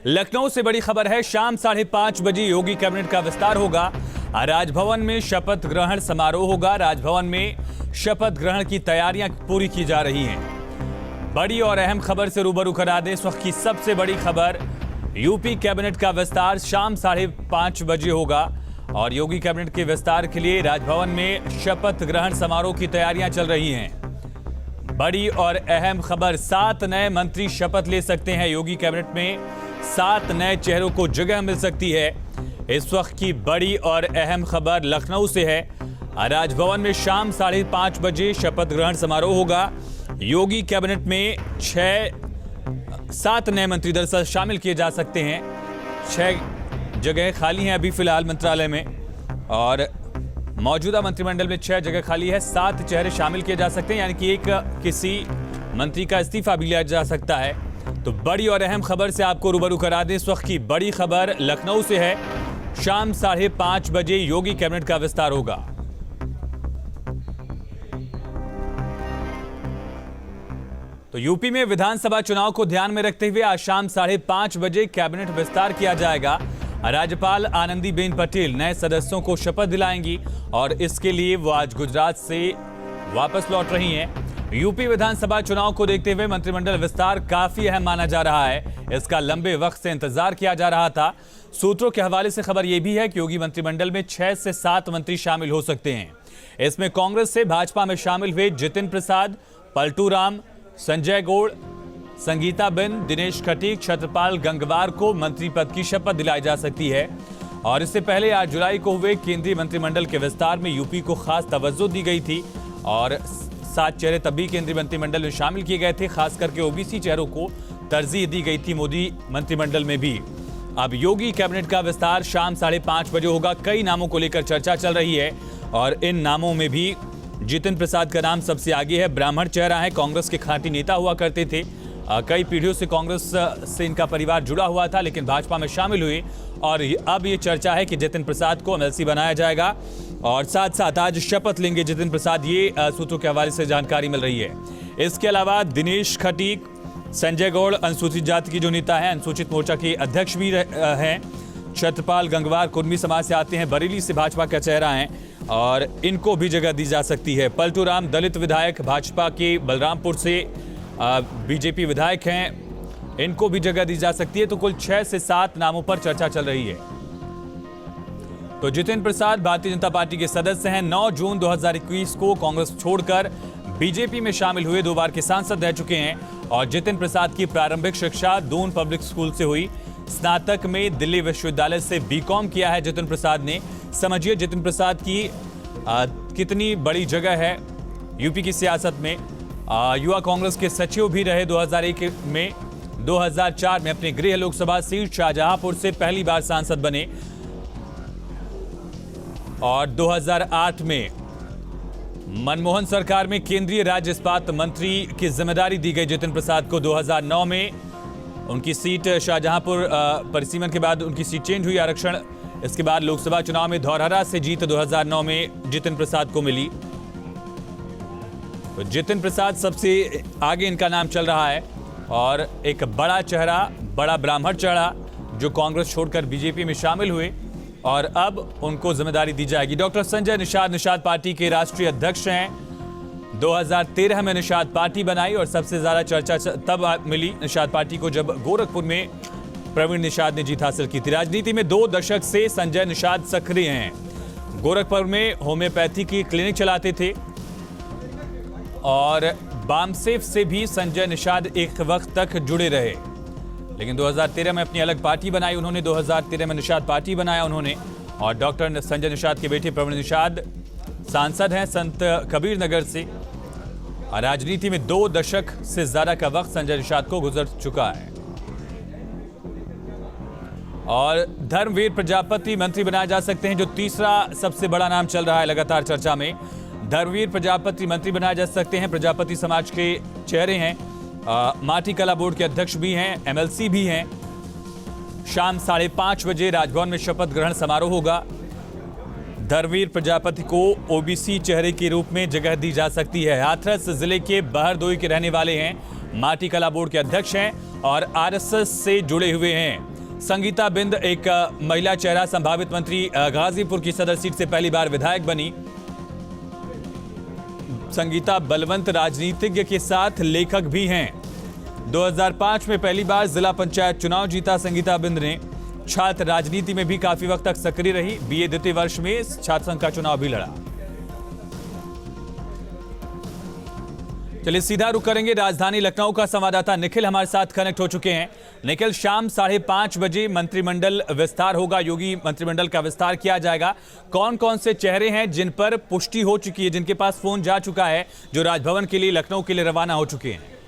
लखनऊ से बड़ी खबर है। शाम 5:30 बजे योगी कैबिनेट का विस्तार होगा। राजभवन में शपथ ग्रहण समारोह होगा। राजभवन में शपथ ग्रहण की तैयारियां पूरी की जा रही हैं। बड़ी और अहम खबर से रूबरू करा दें। इस वक्त की सबसे बड़ी खबर, यूपी कैबिनेट का विस्तार शाम 5:30 बजे होगा और योगी कैबिनेट के विस्तार के लिए राजभवन में शपथ ग्रहण समारोह की तैयारियां चल रही हैं। बड़ी और अहम खबर, 7 नए मंत्री शपथ ले सकते हैं। योगी कैबिनेट में 7 नए चेहरों को जगह मिल सकती है। इस वक्त की बड़ी और अहम खबर लखनऊ से है। राजभवन में शाम 5:30 बजे शपथ ग्रहण समारोह होगा। योगी कैबिनेट में 7 नए मंत्री दरअसल शामिल किए जा सकते हैं। 6 जगह खाली हैं अभी फिलहाल मंत्रालय में और मौजूदा मंत्रिमंडल में 6 जगह खाली है। 7 चेहरे शामिल किए जा सकते हैं, यानी कि किसी मंत्री का इस्तीफा भी लिया जा सकता है। तो बड़ी और अहम खबर से आपको रूबरू करा दें। इस वक्त की बड़ी खबर लखनऊ से है। शाम 5:30 बजे योगी कैबिनेट का विस्तार होगा। तो यूपी में विधानसभा चुनाव को ध्यान में रखते हुए आज शाम 5:30 बजे कैबिनेट विस्तार किया जाएगा। राज्यपाल आनंदीबेन पटेल नए सदस्यों को शपथ दिलाएंगी और इसके लिए वो आज गुजरात से वापस लौट रही हैं। यूपी विधानसभा चुनाव को देखते हुए मंत्रिमंडल विस्तार काफी अहम माना जा रहा है। इसका लंबे वक्त से इंतजार किया जा रहा था। सूत्रों के हवाले से खबर यह भी है कि योगी मंत्रिमंडल में 6 से 7 मंत्री शामिल हो सकते हैं। इसमें कांग्रेस से भाजपा में शामिल हुए जितिन प्रसाद, पलटू राम, संजय गौड़, संगीताबेन, दिनेश खटीक, छत्रपाल गंगवार को मंत्री पद की शपथ दिलाई जा सकती है। और इससे पहले 8 जुलाई को हुए केंद्रीय मंत्रिमंडल के विस्तार में यूपी को खास तवज्जो दी गई थी और 7 चेहरे तभी केंद्रीय मंत्रिमंडल में शामिल किए गए थे। खास करके ओबीसी चेहरों को तरजीह दी गई थी मोदी मंत्रिमंडल में भी। अब योगी कैबिनेट का विस्तार शाम 5:30 बजे होगा। कई नामों को लेकर चर्चा चल रही है और इन नामों में भी जितिन प्रसाद का नाम सबसे आगे है। ब्राह्मण चेहरा है, कांग्रेस के खाटी नेता हुआ करते थे। कई पीढ़ियों से कांग्रेस से इनका परिवार जुड़ा हुआ था, लेकिन भाजपा में शामिल हुए और अब ये चर्चा है कि जितिन प्रसाद को एमएलसी बनाया जाएगा और साथ साथ आज शपथ लेंगे जितिन प्रसाद। ये सूत्रों के हवाले से जानकारी मिल रही है। इसके अलावा दिनेश खटीक, संजय गौड़ अनुसूचित जाति की जो नेता है, अनुसूचित मोर्चा के अध्यक्ष भी हैं। छत्रपाल गंगवार कुर्मी समाज से आते हैं, बरेली से भाजपा का चेहरा है और इनको भी जगह दी जा सकती है। पलटू राम दलित विधायक, भाजपा के बलरामपुर से बीजेपी विधायक हैं, इनको भी जगह दी जा सकती है। तो कुल 6 से 7 नामों पर चर्चा चल रही है। तो जितिन प्रसाद भारतीय जनता पार्टी के सदस्य हैं। 9 जून 2021 को कांग्रेस छोड़कर बीजेपी में शामिल हुए, 2 बार के सांसद रह चुके हैं और जितिन प्रसाद की प्रारंभिक शिक्षा दून पब्लिक स्कूल से हुई। स्नातक में दिल्ली विश्वविद्यालय से बीकॉम किया है जितिन प्रसाद ने। समझिए जितिन प्रसाद की कितनी बड़ी जगह है यूपी की सियासत में। युवा कांग्रेस के सचिव भी रहे 2001 में। 2004 में अपने गृह लोकसभा सीट शाहजहांपुर से पहली बार सांसद बने और 2008 में मनमोहन सरकार में केंद्रीय राज्य इस्पात मंत्री की जिम्मेदारी दी गई जितिन प्रसाद को। 2009 में उनकी सीट शाहजहांपुर परिसीमन के बाद उनकी सीट चेंज हुई, आरक्षण। इसके बाद लोकसभा चुनाव में धौरहरा से जीत 2009 में जितिन प्रसाद को मिली। तो जितिन प्रसाद सबसे आगे इनका नाम चल रहा है और एक बड़ा चेहरा, बड़ा ब्राह्मण चेहरा जो कांग्रेस छोड़कर बीजेपी में शामिल हुए और अब उनको जिम्मेदारी दी जाएगी। डॉक्टर संजय निषाद पार्टी के राष्ट्रीय अध्यक्ष हैं। 2013 में निषाद पार्टी बनाई और सबसे ज्यादा चर्चा तब मिली निषाद पार्टी को जब गोरखपुर में प्रवीण निषाद ने जीत हासिल की थी। राजनीति में 2 दशक से संजय निषाद सक्रिय हैं। गोरखपुर में होम्योपैथी की क्लिनिक चलाते थे और बामसेफ से भी संजय निषाद एक वक्त तक जुड़े रहे, लेकिन 2013 में अपनी अलग पार्टी बनाई उन्होंने। 2013 में निषाद पार्टी बनाया उन्होंने और डॉक्टर संजय निषाद के बेटे प्रवीण निषाद सांसद हैं संत कबीर नगर से। राजनीति में 2 दशक से ज्यादा का वक्त संजय निषाद को गुजर चुका है। और धर्मवीर प्रजापति मंत्री बनाए जा सकते हैं, जो तीसरा सबसे बड़ा नाम चल रहा है लगातार चर्चा में। धर्मवीर प्रजापति मंत्री बनाए जा सकते हैं। प्रजापति समाज के चेहरे हैं, माटी कला बोर्ड के अध्यक्ष भी हैं, एमएलसी भी हैं। शाम 5:30 बजे राजभवन में शपथ ग्रहण समारोह होगा। धर्मवीर प्रजापति को ओबीसी चेहरे के रूप में जगह दी जा सकती है। हाथरस जिले के बहरदोई के रहने वाले हैं माटी कला बोर्ड के अध्यक्ष हैं और आरएसएस से जुड़े हुए हैं। संगीता बिंद एक महिला चेहरा, संभावित मंत्री, गाजीपुर की सदर सीट से पहली बार विधायक बनी। संगीता बलवंत राजनीतिज्ञ के साथ लेखक भी हैं। 2005 में पहली बार जिला पंचायत चुनाव जीता संगीता बिंद ने। छात्र राजनीति में भी काफी वक्त तक सक्रिय रही। बीए द्वितीय वर्ष में छात्र संघ का चुनाव भी लड़ा। चलिए सीधा रुख करेंगे राजधानी लखनऊ का। संवाददाता निखिल हमारे साथ कनेक्ट हो चुके हैं। निखिल, शाम 5:30 बजे मंत्रिमंडल विस्तार होगा, योगी मंत्रिमंडल का विस्तार किया जाएगा। कौन कौन से चेहरे हैं जिन पर पुष्टि हो चुकी है, जिनके पास फोन जा चुका है, जो राजभवन के लिए, लखनऊ के लिए रवाना हो चुके हैं?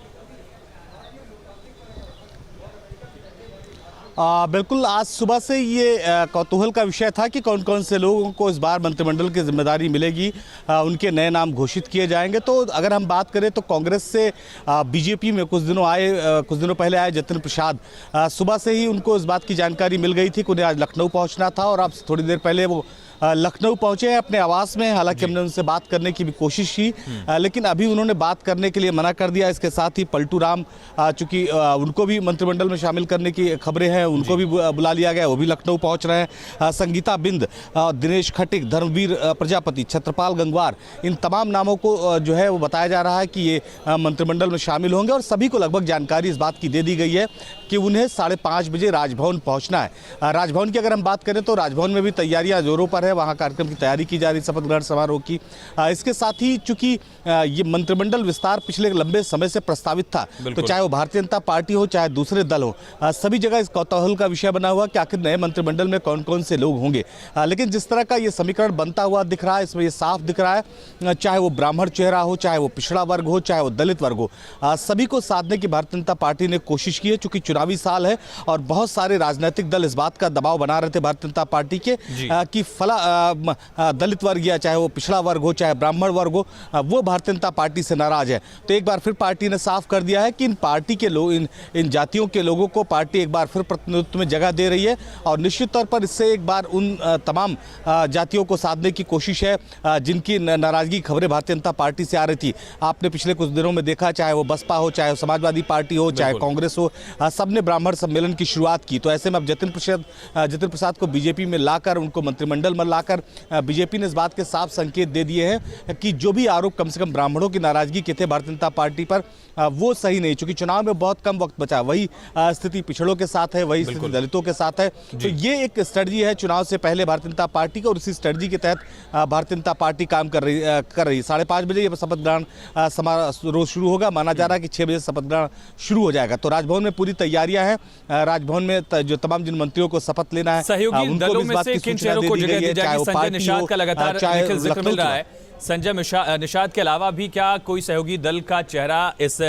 बिल्कुल, आज सुबह से ये कौतूहल का विषय था कि कौन कौन से लोगों को इस बार मंत्रिमंडल की जिम्मेदारी मिलेगी, उनके नए नाम घोषित किए जाएंगे। तो अगर हम बात करें तो कांग्रेस से बीजेपी में कुछ दिनों पहले आए जतिन प्रसाद, सुबह से ही उनको इस बात की जानकारी मिल गई थी कि उन्हें आज लखनऊ पहुंचना था और अब थोड़ी देर पहले वो लखनऊ पहुंचे हैं अपने आवास में। हालांकि हमने उनसे बात करने की भी कोशिश की, लेकिन अभी उन्होंने बात करने के लिए मना कर दिया। इसके साथ ही पलटू राम, चूंकि उनको भी मंत्रिमंडल में शामिल करने की खबरें हैं, उनको भी बुला लिया गया, वो भी लखनऊ पहुंच रहे हैं। संगीता बिंद, दिनेश खटिक, धर्मवीर प्रजापति, छत्रपाल गंगवार, इन तमाम नामों को जो है वो बताया जा रहा है कि ये मंत्रिमंडल में शामिल होंगे और सभी को लगभग जानकारी इस बात की दे दी गई है कि उन्हें 5:30 बजे राजभवन पहुंचना है। राजभवन की अगर हम बात करें तो राजभवन में भी तैयारियां जोरों पर है, वहां कार्यक्रम की तैयारी की जा रही, शपथ ग्रहण समारोह की। इसके साथ ही चूंकि ये मंत्रिमंडल विस्तार पिछले लंबे समय से प्रस्तावित था, तो चाहे वो भारतीय जनता पार्टी हो चाहे दूसरे दल हो, सभी जगह इस कौतूहल का विषय बना हुआ कि आखिर नए मंत्रिमंडल में कौन कौन से लोग होंगे। लेकिन जिस तरह का ये समीकरण बनता हुआ दिख रहा है, इसमें ये साफ दिख रहा है, चाहे वो ब्राह्मण चेहरा हो, चाहे वो पिछड़ा वर्ग हो, चाहे वो दलित वर्ग हो, सभी को साधने की भारतीय जनता पार्टी ने कोशिश की है। चूंकि चुनावी साल है और बहुत सारे राजनीतिक दल इस बात का दबाव बना रहे थे भारतीय जनता पार्टी के कि दलित वर्ग या चाहे वो पिछड़ा वर्ग हो, चाहे ब्राह्मण वर्ग हो, वो भारतीय जनता पार्टी से नाराज है। तो एक बार फिर पार्टी ने साफ कर दिया है कि इन पार्टी के लोग, इन जातियों के लोगों को पार्टी एक बार फिर प्रतिनिधित्व में जगह दे रही है और निश्चित तौर पर इससे एक बार उन तमाम जातियों को साधने की कोशिश है जिनकी नाराजगी खबरें भारतीय जनता पार्टी से आ रही थी। आपने पिछले कुछ दिनों में देखा, चाहे वो बसपा हो, चाहे समाजवादी पार्टी हो, चाहे कांग्रेस हो, सबने ब्राह्मण सम्मेलन की शुरुआत की। तो ऐसे में अब जतिन प्रसाद को बीजेपी में लाकर, उनको मंत्रिमंडल में लाकर बीजेपी ने इस बात के साफ संकेत दे दिए हैं कि जो भी आरोप कम से कम ब्राह्मणों की नाराजगी के थे भारतीय जनता पार्टी पर, वो सही नहीं। चूंकि चुनाव में बहुत कम वक्त बचा, वही स्थिति पिछड़ों के साथ है, वही स्थिति दलितों के साथ है। तो ये एक स्ट्रेटजी है चुनाव से पहले भारतीय जनता पार्टी का और उसी स्ट्रेटजी के तहत भारतीय जनता पार्टी काम कर रही है। 5:30 बजे ये शपथ ग्रहण समारोह शुरू होगा। माना जा रहा है कि 6 बजे शपथ ग्रहण शुरू हो जाएगा। तो राजभवन में पूरी तैयारियां हैं। राजभवन में जो तमाम जिन मंत्रियों को शपथ लेना है, सहयोगी दलों में से किन चेहरों को जगह दी जाएगी? संजय निषाद का लगातार जिक्र मिल रहा है। संजय निषाद के अलावा भी क्या कोई सहयोगी दल का चेहरा इस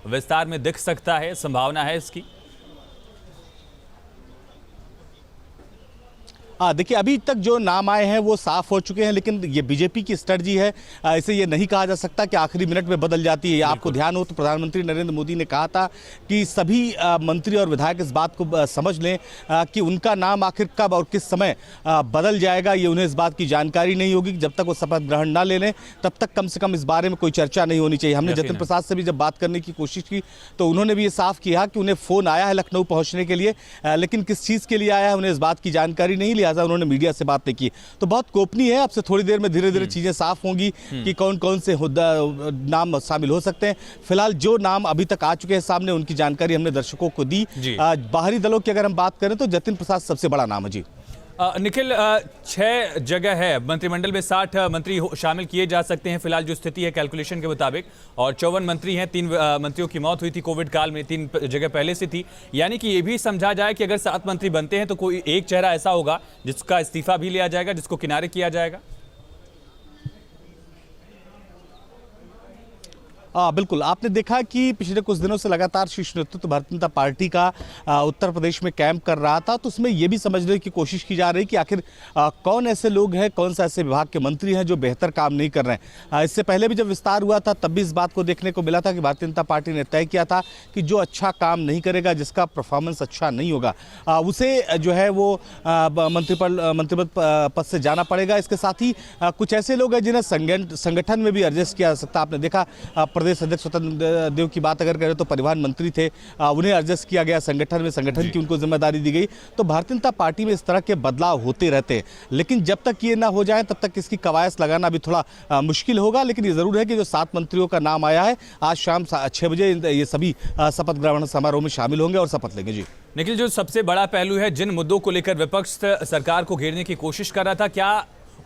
विस्तार में दिख सकता है? संभावना है इसकी? देखिए, अभी तक जो नाम आए हैं वो साफ हो चुके हैं, लेकिन ये बीजेपी की स्ट्रेटजी है। इसे ये नहीं कहा जा सकता कि आखिरी मिनट में बदल जाती है। आपको ध्यान हो तो प्रधानमंत्री नरेंद्र मोदी ने कहा था कि सभी मंत्री और विधायक इस बात को समझ लें कि उनका नाम आखिर कब और किस समय बदल जाएगा, ये उन्हें इस बात की जानकारी नहीं होगी। जब तक वो शपथ ग्रहण ना ले लें तब तक कम से कम इस बारे में कोई चर्चा नहीं होनी चाहिए। हमने जतिन प्रसाद से भी जब बात करने की कोशिश की तो उन्होंने भी ये साफ किया कि उन्हें फ़ोन आया है लखनऊ पहुँचने के लिए, लेकिन किस चीज़ के लिए आया है उन्हें इस बात की जानकारी नहीं, लिहाजा उन्होंने मीडिया से बात नहीं की। तो बहुत गोपनीय है। अब से थोड़ी देर में धीरे धीरे चीजें साफ होंगी कि कौन कौन से नाम शामिल हो सकते हैं। फिलहाल जो नाम अभी तक आ चुके हैं सामने, उनकी जानकारी हमने दर्शकों को दी। बाहरी दलों की अगर हम बात करें तो जतिन प्रसाद सबसे बड़ा नाम है। जी निखिल, 6 जगह है मंत्रिमंडल में, 60 मंत्री शामिल किए जा सकते हैं फिलहाल जो स्थिति है कैलकुलेशन के मुताबिक, और 54 मंत्री हैं। 3 मंत्रियों की मौत हुई थी कोविड काल में, 3 जगह पहले से थी। यानी कि ये भी समझा जाए कि अगर 7 मंत्री बनते हैं तो कोई एक चेहरा ऐसा होगा जिसका इस्तीफा भी लिया जाएगा, जिसको किनारे किया जाएगा। बिल्कुल, आपने देखा कि पिछले कुछ दिनों से लगातार शीर्ष नेतृत्व भारतीय जनता पार्टी का उत्तर प्रदेश में कैंप कर रहा था। तो उसमें यह भी समझने की कोशिश की जा रही कि आखिर कौन ऐसे लोग हैं, कौन सा ऐसे विभाग के मंत्री हैं जो बेहतर काम नहीं कर रहे हैं। इससे पहले भी जब विस्तार हुआ था तब भी इस बात को देखने को मिला था कि भारतीय जनता पार्टी ने तय किया था कि जो अच्छा काम नहीं करेगा, जिसका परफॉर्मेंस अच्छा नहीं होगा, उसे जो है वो मंत्री पद से जाना पड़ेगा। इसके साथ ही कुछ ऐसे लोग हैं जिन्हें संगठन में भी एडजस्ट किया जा सकता है। आपने देखा प्रदेश अध्यक्ष स्वतंत्र देव की बात अगर करें तो परिवहन मंत्री थे, उन्हें एडजस्ट किया गया संगठन में, संगठन की उनको जिम्मेदारी दी गई। तो भारतीय जनता पार्टी में इस तरह के बदलाव होते रहते हैं, लेकिन जब तक ये ना हो जाए तब तक इसकी कवायद लगाना भी थोड़ा मुश्किल होगा। लेकिन ये जरूर है कि जो 7 मंत्रियों का नाम आया है, आज शाम 6 बजे ये सभी शपथ ग्रहण समारोह में शामिल होंगे और शपथ लेंगे। जी निखिल, जो सबसे बड़ा पहलू है, जिन मुद्दों को लेकर विपक्ष सरकार को घेरने की कोशिश कर रहा था, क्या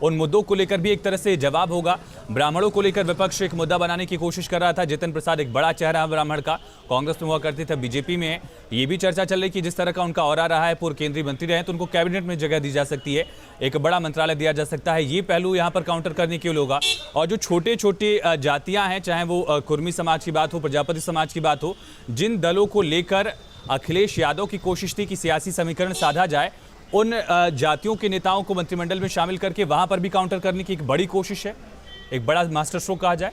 उन मुद्दों को लेकर भी एक तरह से जवाब होगा? ब्राह्मणों को लेकर विपक्ष एक मुद्दा बनाने की कोशिश कर रहा था। जितिन प्रसाद एक बड़ा चेहरा है ब्राह्मण का, कांग्रेस में हुआ करते थे, बीजेपी में है। ये भी चर्चा चल रही कि जिस तरह का उनका ऑरा रहा है, पूर्व केंद्रीय मंत्री रहे, तो उनको कैबिनेट में जगह दी जा सकती है, एक बड़ा मंत्रालय दिया जा सकता है। ये पहलू यहाँ पर काउंटर करने के लिए होगा। और जो छोटे छोटे जातियाँ हैं, चाहे वो कुर्मी समाज की बात हो, प्रजापति समाज की बात हो, जिन दलों को लेकर अखिलेश यादव की कोशिश थी कि सियासी समीकरण साधा जाए, उन जातियों के नेताओं को मंत्रिमंडल में शामिल करके वहां पर भी काउंटर करने की एक बड़ी कोशिश है, एक बड़ा मास्टर स्ट्रोक कहा जाए।